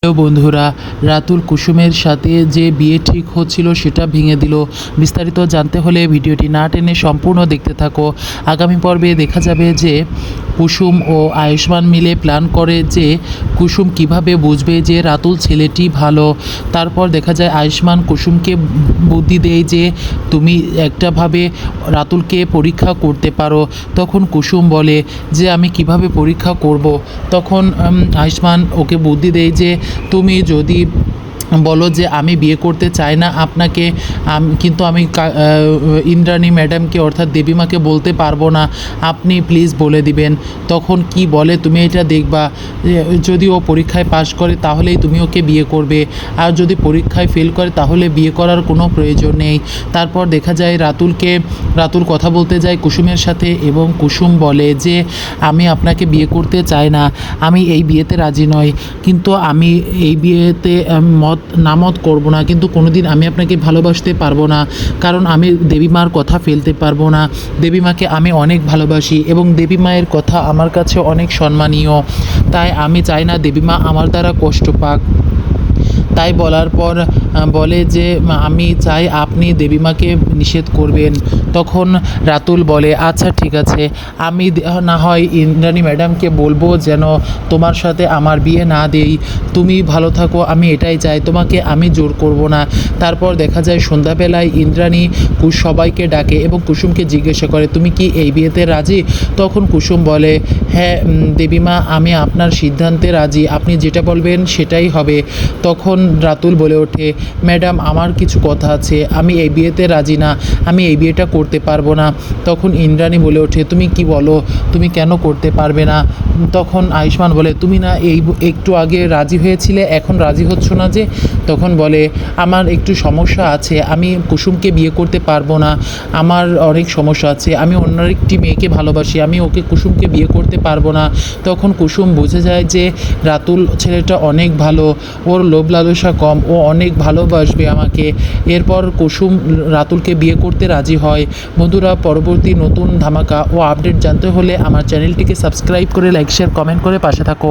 Hello বন্ধুরা, রাতুল কুসুমের সাথে যে বিয়ে ঠিক হচ্ছিল সেটা ভেঙে দিল। বিস্তারিত জানতে হলে ভিডিওটি না টেনে সম্পূর্ণ দেখতে থাকো। আগামী পর্বে দেখা যাবে যে কুসুম ও আয়ুষ্মান মিলে প্ল্যান করে যে কুসুম কিভাবে বুঝবে যে রাতুল ছেলেটি ভালো। তারপর দেখা যায় আয়ুষ্মান কুসুমকে বুদ্ধি দেয় যে তুমি একটাভাবে রাতুলকে পরীক্ষা করতে পারো। তখন কুসুম বলে যে আমি কিভাবে পরীক্ষা করব। তখন আয়ুষ্মান ওকে বুদ্ধি দেয় যে তুমি যদি বলো যে আমি বিয়ে করতে চাই না আপনাকে, কিন্তু আমি ইন্দ্রাণী ম্যাডামকে অর্থাৎ দেবীমাকে বলতে পারবো না, আপনি প্লিজ বলে দিবেন। তখন কি বলে তুমি এটা দেখবা, যদি ও পরীক্ষায় পাশ করে তাহলেই তুমি ওকে বিয়ে করবে, আর যদি পরীক্ষায় ফেল করে তাহলে বিয়ে করার কোনো প্রয়োজন নেই। তারপর দেখা যায় রাতুল কথা বলতে যায় কুসুমের সাথে এবং কুসুম বলে যে আমি আপনাকে বিয়ে করতে চাই না, আমি এই বিয়েতে রাজি নই, কিন্তু আমি এই বিয়েতে নামত করব না, কিন্তু কোনোদিন আমি আপনাকে ভালোবাসতে পারবো না, কারণ আমি দেবীমার কথা ফেলতে পারবো না। দেবীমাকে আমি অনেক ভালোবাসি এবং দেবীমায়ের কথা আমার কাছে অনেক সম্মানীয়, তাই আমি চাই না দেবীমা আমার দ্বারা কষ্ট পাক। তাই বলার পর বলে যে আমি চাই আপনি দেবীমাকে নিষেধ করবেন। তখন রাতুল বলে আচ্ছা ঠিক আছে, আমি না হয় ইন্দ্রাণী ম্যাডামকে বলবো যেন তোমার সাথে আমার বিয়ে না দেই, তুমি ভালো থাকো, আমি এটাই চাই, তোমাকে আমি জোর করব না। তারপর দেখা যায় সন্ধ্যাবেলায় ইন্দ্রাণী সবাইকে ডাকে এবং কুসুমকে জিজ্ঞাসা করে তুমি কি এই বিয়েতে রাজি। তখন কুসুম বলে হ্যাঁ দেবীমা, আমি আপনার সিদ্ধান্তে রাজি, আপনি যেটা বলবেন সেটাই হবে। তখন রাতুল বলে ওঠে ম্যাডাম আমার কিছু কথা আছে, আমি এই বিয়েতে রাজি না, আমি এই বিয়েটা করতে পারবো না। তখন ইন্দ্রাণী বলে ওঠে তুমি কি বলো, তুমি কেন করতে পারবে না। তখন আয়ুষ্মান বলে তুমি না একটু আগে রাজি হয়েছিলে, এখন রাজি হচ্ছ না যে। তখন বলে আমার একটু সমস্যা আছে, আমি কুসুমকে বিয়ে করতে পারবো না, আমার অনেক সমস্যা আছে, আমি অন্য একটি মেয়েকে ভালোবাসি, আমি ওকে কুসুমকে বিয়ে করতে পারবো না। তখন কুসুম বুঝে যায় যে রাতুল ছেলেটা অনেক ভালো, ওর লোভ লালসা কম, ও অনেক ভালোবাসবে আমাকে। এরপর কুসুম রাতুলকে বিয়ে করতে রাজি হয়। বন্ধুরা, পরবর্তী নতুন ধামাকা ও আপডেট জানতে হলে আমার চ্যানেলটিকে সাবস্ক্রাইব করে লাইক শেয়ার কমেন্ট করে পাশে থাকো।